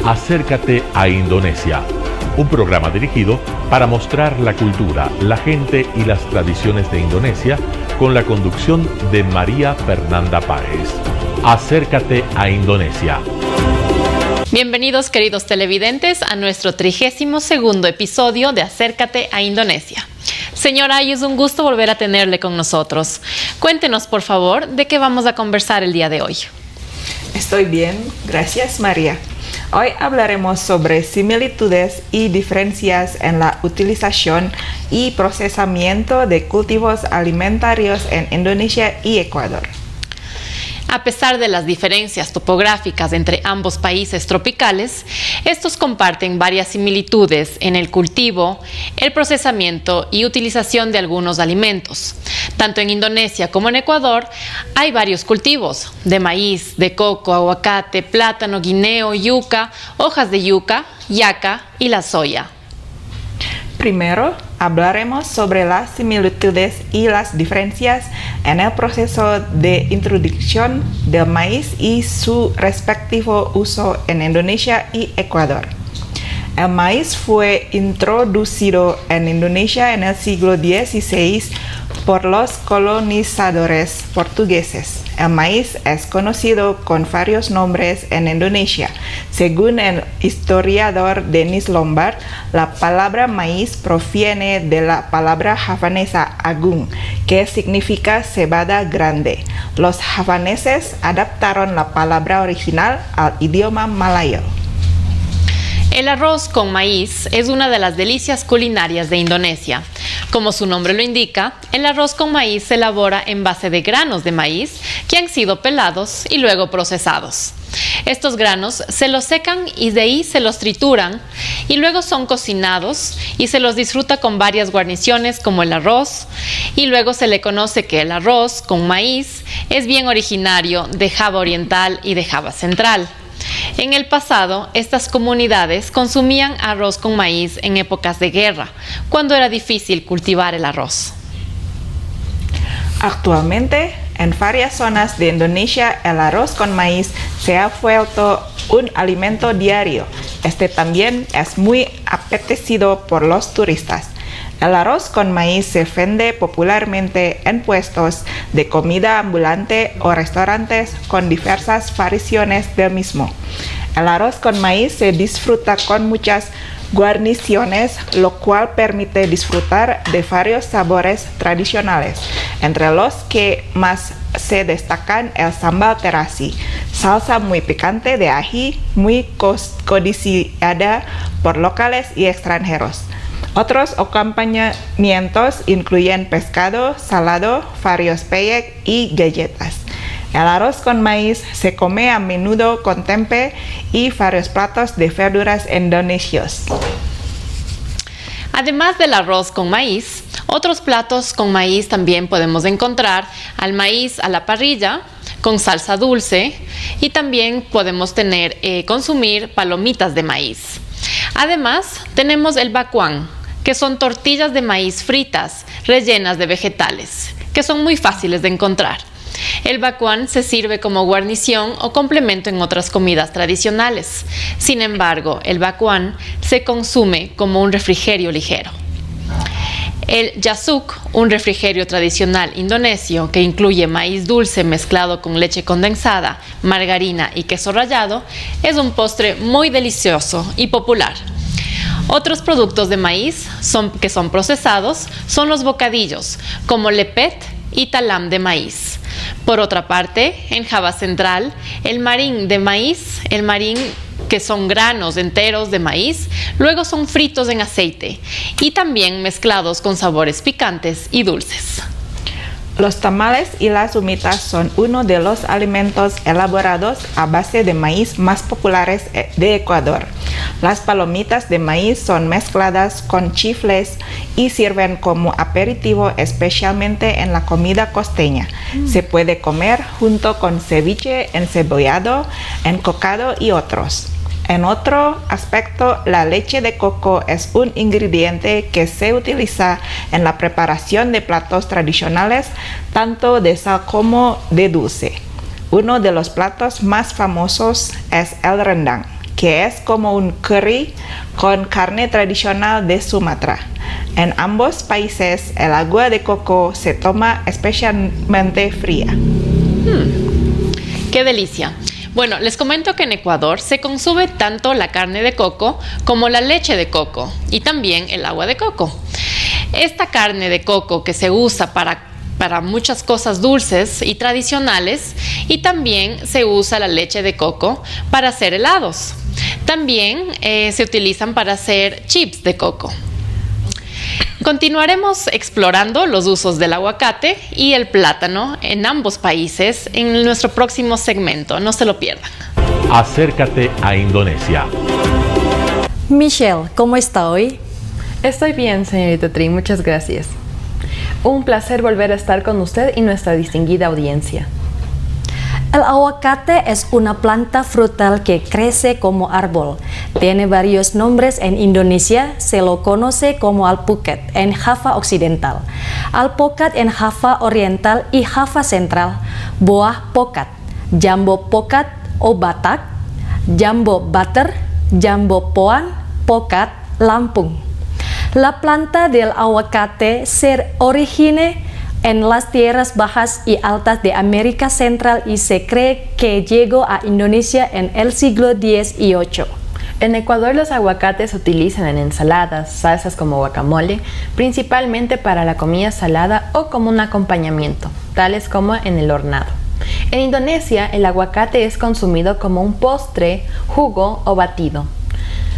Acércate a Indonesia, un programa dirigido para mostrar la cultura, la gente y las tradiciones de Indonesia con la conducción de María Fernanda Páez. Acércate a Indonesia. Bienvenidos, queridos televidentes, a nuestro 32º episodio de Acércate a Indonesia. Señora Ayu, es un gusto volver a tenerle con nosotros. Cuéntenos, por favor, de qué vamos a conversar el día de hoy. Estoy bien, gracias María. Hoy hablaremos sobre similitudes y diferencias en la utilización y procesamiento de cultivos alimentarios en Indonesia y Ecuador. A pesar de las diferencias topográficas entre ambos países tropicales, estos comparten varias similitudes en el cultivo, el procesamiento y utilización de algunos alimentos. Tanto en Indonesia como en Ecuador hay varios cultivos de maíz, de coco, aguacate, plátano, guineo, yuca, hojas de yuca, yaca y la soya. Primero, hablaremos sobre las similitudes y las diferencias en el proceso de introducción del maíz y su respectivo uso en Indonesia y Ecuador. El maíz fue introducido en Indonesia en el siglo XVI por los colonizadores portugueses. El maíz es conocido con varios nombres en Indonesia. Según el historiador Denis Lombard, la palabra maíz proviene de la palabra javanesa agung, que significa cebada grande. Los javaneses adaptaron la palabra original al idioma malayo. El arroz con maíz es una de las delicias culinarias de Indonesia. Como su nombre lo indica, el arroz con maíz se elabora en base de granos de maíz que han sido pelados y luego procesados. Estos granos se los secan y de ahí se los trituran y luego son cocinados y se los disfruta con varias guarniciones como el arroz, y luego se le conoce que el arroz con maíz es bien originario de Java Oriental y de Java Central. En el pasado, estas comunidades consumían arroz con maíz en épocas de guerra, cuando era difícil cultivar el arroz. Actualmente, en varias zonas de Indonesia, el arroz con maíz se ha vuelto un alimento diario. Este también es muy apetecido por los turistas. El arroz con maíz se vende popularmente en puestos de comida ambulante o restaurantes con diversas variaciones del mismo. El arroz con maíz se disfruta con muchas guarniciones, lo cual permite disfrutar de varios sabores tradicionales, entre los que más se destacan el sambal terasi, salsa muy picante de ají, muy codiciada por locales y extranjeros. Otros acompañamientos incluyen pescado, salado, varios peyek y galletas. El arroz con maíz se come a menudo con tempe y varios platos de verduras indonesios. Además del arroz con maíz, otros platos con maíz también podemos encontrar al maíz a la parrilla, con salsa dulce, y también podemos consumir palomitas de maíz. Además, tenemos el bakuan, que son tortillas de maíz fritas, rellenas de vegetales, que son muy fáciles de encontrar. El bakuan se sirve como guarnición o complemento en otras comidas tradicionales. Sin embargo, el bakuan se consume como un refrigerio ligero. El yasuk, un refrigerio tradicional indonesio que incluye maíz dulce mezclado con leche condensada, margarina y queso rallado, es un postre muy delicioso y popular. Otros productos de maíz que son procesados son los bocadillos, como lepet y talam de maíz. Por otra parte, en Java Central, el marín de maíz, que son granos enteros de maíz, luego son fritos en aceite y también mezclados con sabores picantes y dulces. Los tamales y las humitas son uno de los alimentos elaborados a base de maíz más populares de Ecuador. Las palomitas de maíz son mezcladas con chifles y sirven como aperitivo, especialmente en la comida costeña. Se puede comer junto con ceviche encebollado, encocado y otros. En otro aspecto, la leche de coco es un ingrediente que se utiliza en la preparación de platos tradicionales, tanto de sal como de dulce. Uno de los platos más famosos es el rendang, que es como un curry con carne tradicional de Sumatra. En ambos países, el agua de coco se toma especialmente fría. ¡Qué delicia! Bueno, les comento que en Ecuador se consume tanto la carne de coco como la leche de coco y también el agua de coco. Esta carne de coco que se usa para muchas cosas dulces y tradicionales, y también se usa la leche de coco para hacer helados. También se utilizan para hacer chips de coco. Continuaremos explorando los usos del aguacate y el plátano en ambos países en nuestro próximo segmento. No se lo pierdan. Acércate a Indonesia. Michelle, ¿cómo está hoy? Estoy bien, señorita Tri, muchas gracias. Un placer volver a estar con usted y nuestra distinguida audiencia. El aguacate es una planta frutal que crece como árbol. Tiene varios nombres en Indonesia. Se lo conoce como alpukat en Java Occidental, alpukat en Java Oriental y Java Central, buah pokat, jambu pokat o batak, jambu butter, jambu poan, pokat, Lampung. La planta del aguacate se origina en las tierras bajas y altas de América Central y se cree que llegó a Indonesia en el siglo X y VIII. En Ecuador los aguacates se utilizan en ensaladas, salsas como guacamole, principalmente para la comida salada o como un acompañamiento, tales como en el hornado. En Indonesia el aguacate es consumido como un postre, jugo o batido.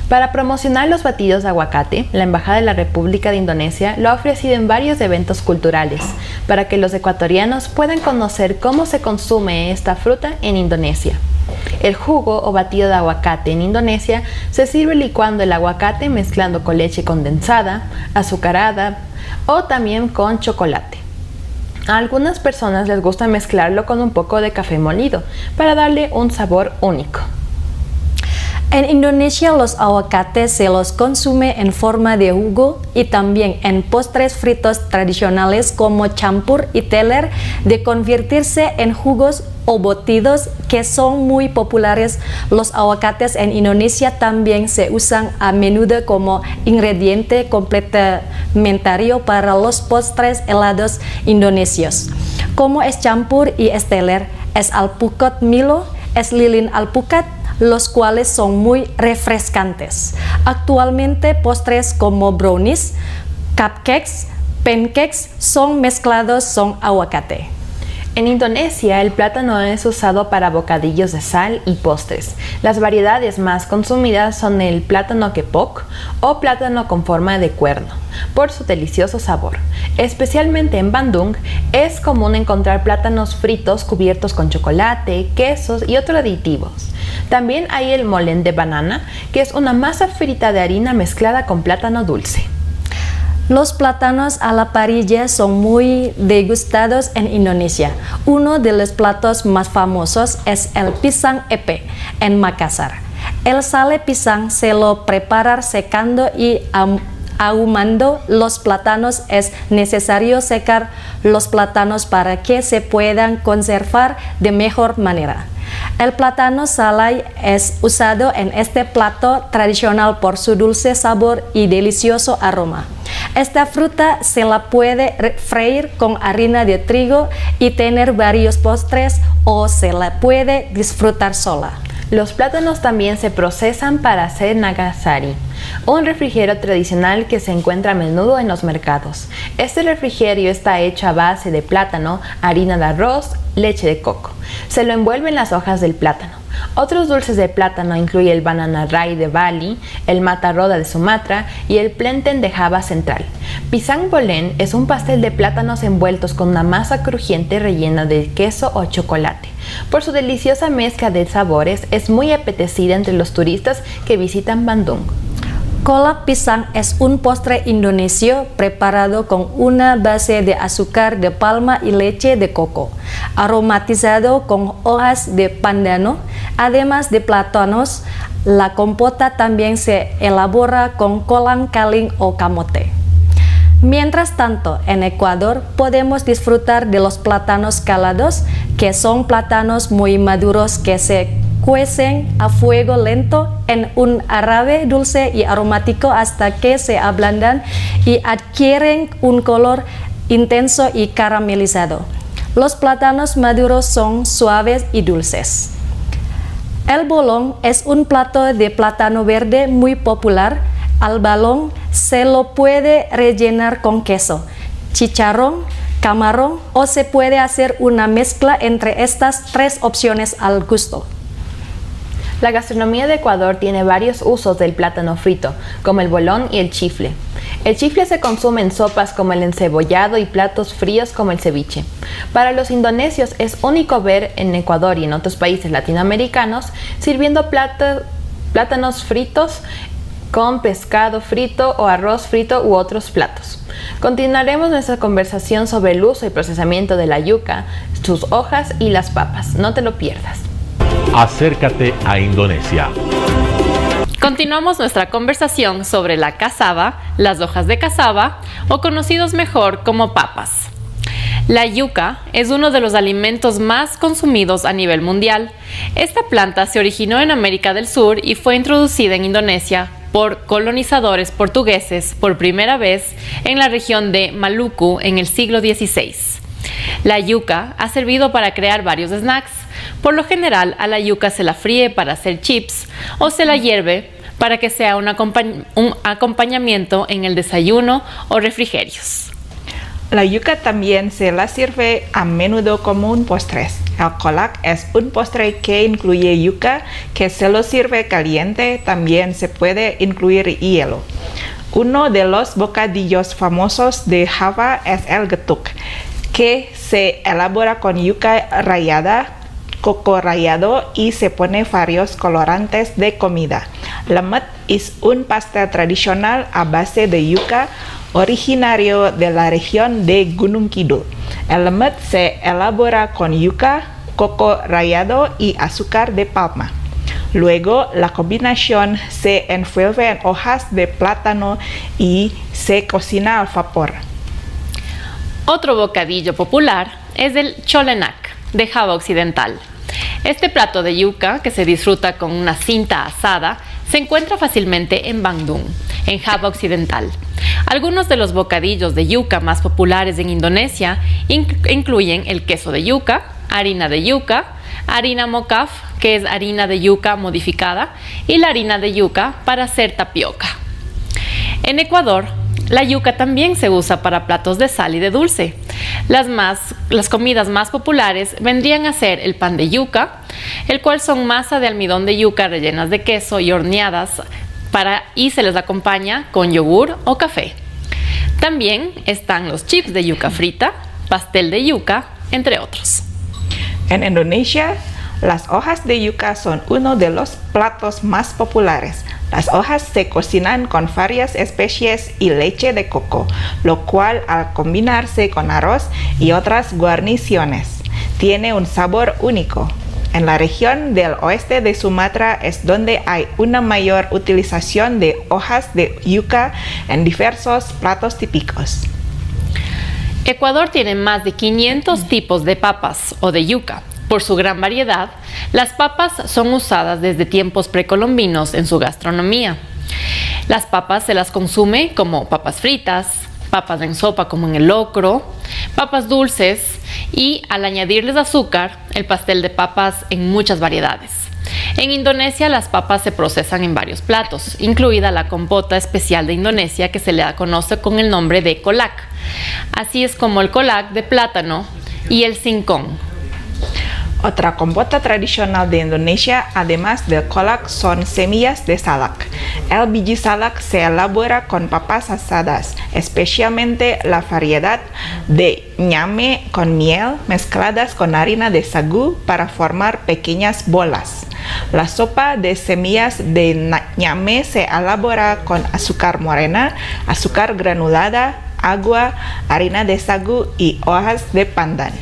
Para promocionar los batidos de aguacate, la Embajada de la República de Indonesia lo ha ofrecido en varios eventos culturales, para que los ecuatorianos puedan conocer cómo se consume esta fruta en Indonesia. El jugo o batido de aguacate en Indonesia se sirve licuando el aguacate mezclando con leche condensada, azucarada o también con chocolate. A algunas personas les gusta mezclarlo con un poco de café molido para darle un sabor único. En Indonesia los aguacates se los consume en forma de jugo y también en postres fritos tradicionales como campur y teler, de convertirse en jugos o batidos que son muy populares. Los aguacates en Indonesia también se usan a menudo como ingrediente complementario para los postres helados indonesios, como es campur y es teler, es alpukat Milo, es lilin alpukat, los cuales son muy refrescantes. Actualmente postres como brownies, cupcakes, pancakes son mezclados con aguacate. En Indonesia, el plátano es usado para bocadillos de sal y postres. Las variedades más consumidas son el plátano kepok o plátano con forma de cuerno, por su delicioso sabor. Especialmente en Bandung, es común encontrar plátanos fritos cubiertos con chocolate, quesos y otros aditivos. También hay el molen de banana, que es una masa frita de harina mezclada con plátano dulce. Los plátanos a la parrilla son muy degustados en Indonesia. Uno de los platos más famosos es el pisang epe en Makassar. El sale pisang se lo prepara secando y ahumando los plátanos. Es necesario secar los plátanos para que se puedan conservar de mejor manera. El plátano salai es usado en este plato tradicional por su dulce sabor y delicioso aroma. Esta fruta se la puede freír con harina de trigo y tener varios postres, o se la puede disfrutar sola. Los plátanos también se procesan para hacer nagasari, un refrigerio tradicional que se encuentra a menudo en los mercados. Este refrigerio está hecho a base de plátano, harina de arroz, leche de coco. Se lo envuelve en las hojas del plátano. Otros dulces de plátano incluyen el banana rai de Bali, el mata roda de Sumatra y el plenten de Java Central. Pisang bolen es un pastel de plátanos envueltos con una masa crujiente rellena de queso o chocolate. Por su deliciosa mezcla de sabores, es muy apetecida entre los turistas que visitan Bandung. Kolak pisang es un postre indonesio preparado con una base de azúcar de palma y leche de coco, aromatizado con hojas de pandanus. Además de plátanos, la compota también se elabora con kolang kaling o camote. Mientras tanto, en Ecuador podemos disfrutar de los plátanos calados, que son plátanos muy maduros que se cuecen a fuego lento en un árabe dulce y aromático hasta que se ablandan y adquieren un color intenso y caramelizado. Los plátanos maduros son suaves y dulces. El bolón es un plato de plátano verde muy popular. Al bolón se lo puede rellenar con queso, chicharrón, camarón o se puede hacer una mezcla entre estas tres opciones al gusto. La gastronomía de Ecuador tiene varios usos del plátano frito, como el bolón y el chifle. El chifle se consume en sopas como el encebollado y platos fríos como el ceviche. Para los indonesios es único ver en Ecuador y en otros países latinoamericanos sirviendo plátanos fritos con pescado frito o arroz frito u otros platos. Continuaremos nuestra conversación sobre el uso y procesamiento de la yuca, sus hojas y las papas. No te lo pierdas. Acércate a Indonesia. Continuamos nuestra conversación sobre la cassava, las hojas de cassava o conocidos mejor como papas. La yuca es uno de los alimentos más consumidos a nivel mundial. Esta planta se originó en América del Sur y fue introducida en Indonesia por colonizadores portugueses por primera vez en la región de Maluku en el siglo XVI. La yuca ha servido para crear varios snacks. Por lo general, a la yuca se la fríe para hacer chips o se la hierve para que sea un acompañamiento en el desayuno o refrigerios. La yuca también se la sirve a menudo como un postre. El kolak es un postre que incluye yuca que se lo sirve caliente. También se puede incluir hielo. Uno de los bocadillos famosos de Java es el getuk, que se elabora con yuca rallada, coco rallado y se pone varios colorantes de comida. Lemet es un pastel tradicional a base de yuca originario de la región de Gunung Kidul. El lemet se elabora con yuca, coco rallado y azúcar de palma. Luego la combinación se envuelve en hojas de plátano y se cocina al vapor. Otro bocadillo popular es el cholenak de Java Occidental. Este plato de yuca, que se disfruta con una cinta asada, se encuentra fácilmente en Bandung, en Java Occidental. Algunos de los bocadillos de yuca más populares en Indonesia incluyen el queso de yuca, harina mocaf, que es harina de yuca modificada, y la harina de yuca para hacer tapioca. En Ecuador, la yuca también se usa para platos de sal y de dulce. Las comidas más populares vendrían a ser el pan de yuca, el cual son masa de almidón de yuca rellenas de queso y horneadas y se les acompaña con yogur o café. También están los chips de yuca frita, pastel de yuca, entre otros. En Indonesia, las hojas de yuca son uno de los platos más populares. Las hojas se cocinan con varias especies y leche de coco, lo cual al combinarse con arroz y otras guarniciones, tiene un sabor único. En la región del oeste de Sumatra es donde hay una mayor utilización de hojas de yuca en diversos platos típicos. Ecuador tiene más de 500 tipos de papas o de yuca. Por su gran variedad, las papas son usadas desde tiempos precolombinos en su gastronomía. Las papas se las consume como papas fritas, papas en sopa como en el locro, papas dulces y al añadirles azúcar, el pastel de papas en muchas variedades. En Indonesia las papas se procesan en varios platos, incluida la compota especial de Indonesia que se le conoce con el nombre de kolak. Así es como el kolak de plátano y el singkong. Otra compota tradicional de Indonesia, además del kolak, son semillas de salak. El biji salak se elabora con papas asadas, especialmente la variedad de ñame con miel mezcladas con harina de sagu para formar pequeñas bolas. La sopa de semillas de ñame se elabora con azúcar morena, azúcar granulada, agua, harina de sagu y hojas de pandan.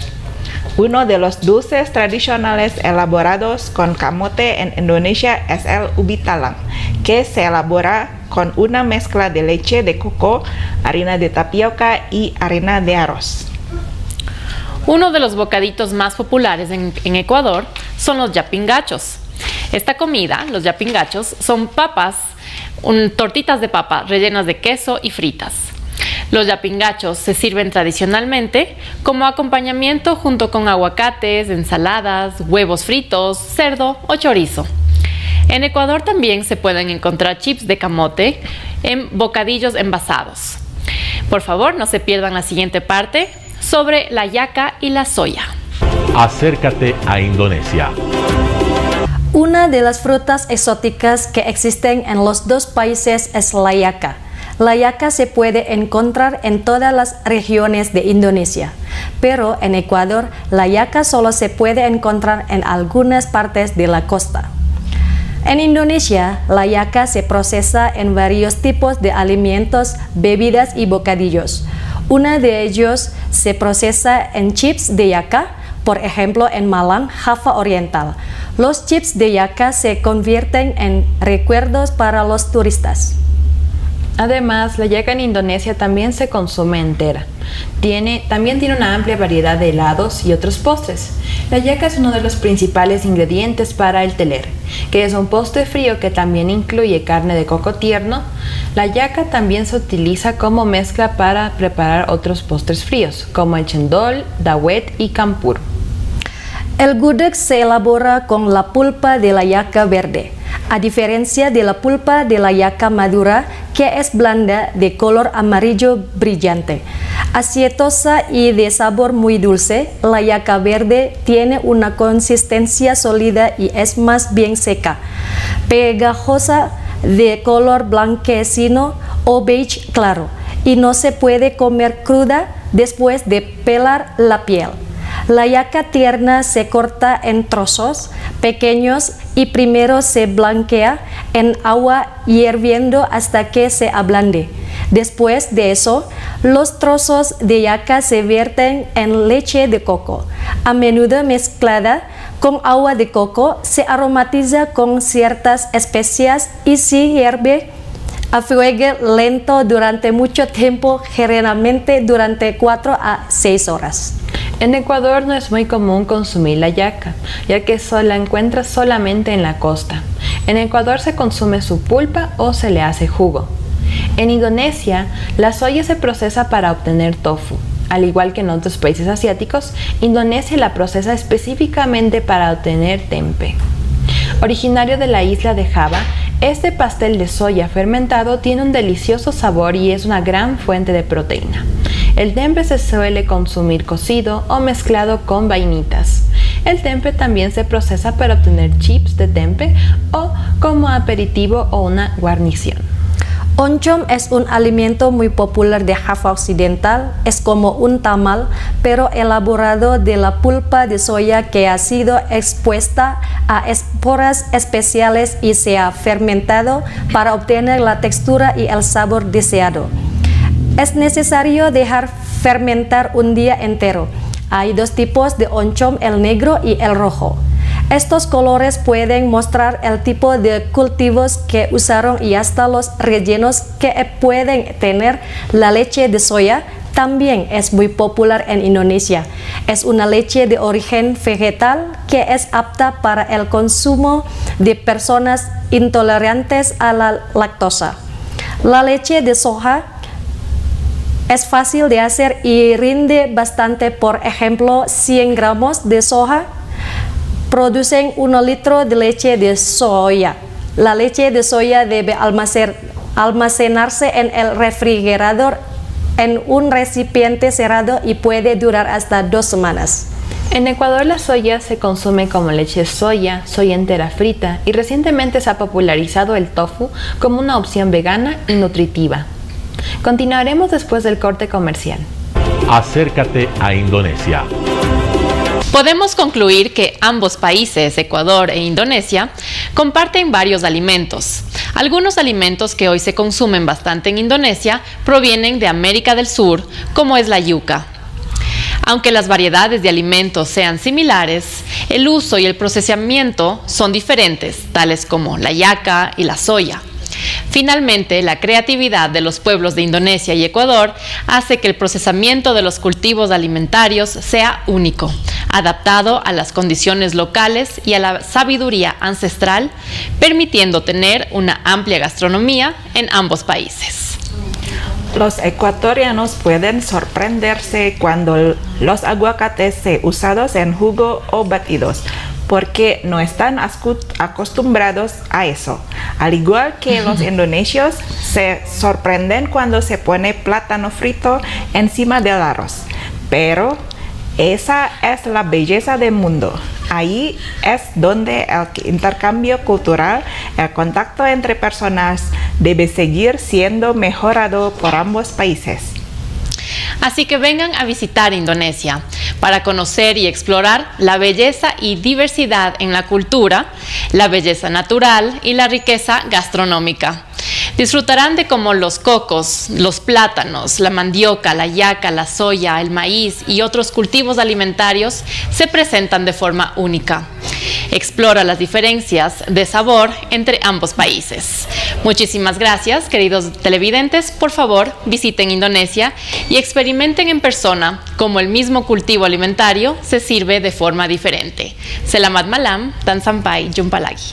Uno de los dulces tradicionales elaborados con camote en Indonesia es el ubi talang, que se elabora con una mezcla de leche de coco, harina de tapioca y harina de arroz. Uno de los bocaditos más populares en Ecuador son los yapingachos. Esta comida, los yapingachos, son papas, tortitas de papa rellenas de queso y fritas. Los yapingachos se sirven tradicionalmente como acompañamiento junto con aguacates, ensaladas, huevos fritos, cerdo o chorizo. En Ecuador también se pueden encontrar chips de camote en bocadillos envasados. Por favor, no se pierdan la siguiente parte sobre la yaca y la soya. Acércate a Indonesia. Una de las frutas exóticas que existen en los dos países es la yaca. La yaca se puede encontrar en todas las regiones de Indonesia, pero en Ecuador la yaca solo se puede encontrar en algunas partes de la costa. En Indonesia, la yaca se procesa en varios tipos de alimentos, bebidas y bocadillos. Uno de ellos se procesa en chips de yaca, por ejemplo en Malang, Java Oriental. Los chips de yaca se convierten en recuerdos para los turistas. Además, la yaca en Indonesia también se consume entera. También tiene una amplia variedad de helados y otros postres. La yaca es uno de los principales ingredientes para el teler, que es un postre frío que también incluye carne de coco tierno. La yaca también se utiliza como mezcla para preparar otros postres fríos, como el chendol, dawet y campur. El gudeg se elabora con la pulpa de la yaca verde, a diferencia de la pulpa de la yaca madura, que es blanda de color amarillo brillante. Aceitosa y de sabor muy dulce, la yaca verde tiene una consistencia sólida y es más bien seca, pegajosa, de color blanquecino o beige claro, y no se puede comer cruda después de pelar la piel. La yaca tierna se corta en trozos pequeños y primero se blanquea en agua hirviendo hasta que se ablande. Después de eso, los trozos de yaca se vierten en leche de coco, a menudo mezclada con agua de coco. Se aromatiza con ciertas especias y se hierve a fuego lento durante mucho tiempo, generalmente durante 4 a 6 horas. En Ecuador no es muy común consumir la yaca, ya que la encuentras solamente en la costa. En Ecuador se consume su pulpa o se le hace jugo. En Indonesia, la soya se procesa para obtener tofu. Al igual que en otros países asiáticos, Indonesia la procesa específicamente para obtener tempe. Originario de la isla de Java, este pastel de soya fermentado tiene un delicioso sabor y es una gran fuente de proteína. El tempe se suele consumir cocido o mezclado con vainitas. El tempe también se procesa para obtener chips de tempe o como aperitivo o una guarnición. Oncom es un alimento muy popular de Java Occidental. Es como un tamal, pero elaborado de la pulpa de soya que ha sido expuesta a esporas especiales y se ha fermentado para obtener la textura y el sabor deseado. Es necesario dejar fermentar un día entero. Hay dos tipos de oncom, el negro y el rojo. Estos colores pueden mostrar el tipo de cultivos que usaron y hasta los rellenos que pueden tener. La leche de soya también es muy popular en Indonesia. Es una leche de origen vegetal que es apta para el consumo de personas intolerantes a la lactosa. La leche de soja es fácil de hacer y rinde bastante. Por ejemplo, 100 gramos de soja producen 1 litro de leche de soya. La leche de soya debe almacenarse en el refrigerador en un recipiente cerrado y puede durar hasta 2 semanas. En Ecuador la soya se consume como leche de soya entera frita y recientemente se ha popularizado el tofu como una opción vegana y nutritiva. Continuaremos después del corte comercial. Acércate a Indonesia. Podemos concluir que ambos países, Ecuador e Indonesia, comparten varios alimentos. Algunos alimentos que hoy se consumen bastante en Indonesia provienen de América del Sur, como es la yuca. Aunque las variedades de alimentos sean similares, el uso y el procesamiento son diferentes, tales como la yaca y la soya. Finalmente, la creatividad de los pueblos de Indonesia y Ecuador hace que el procesamiento de los cultivos alimentarios sea único, adaptado a las condiciones locales y a la sabiduría ancestral, permitiendo tener una amplia gastronomía en ambos países. Los ecuatorianos pueden sorprenderse cuando los aguacates se usados en jugo o batidos, porque no están acostumbrados a eso. Al igual que los indonesios se sorprenden cuando se pone plátano frito encima del arroz. Pero esa es la belleza del mundo. Ahí es donde el intercambio cultural, el contacto entre personas, debe seguir siendo mejorado por ambos países. Así que vengan a visitar Indonesia para conocer y explorar la belleza y diversidad en la cultura, la belleza natural y la riqueza gastronómica. Disfrutarán de cómo los cocos, los plátanos, la mandioca, la yaca, la soya, el maíz y otros cultivos alimentarios se presentan de forma única. Explora las diferencias de sabor entre ambos países. Muchísimas gracias, queridos televidentes. Por favor, visiten Indonesia y experimenten en persona cómo el mismo cultivo alimentario se sirve de forma diferente. Selamat malam, dan sampai jumpa lagi.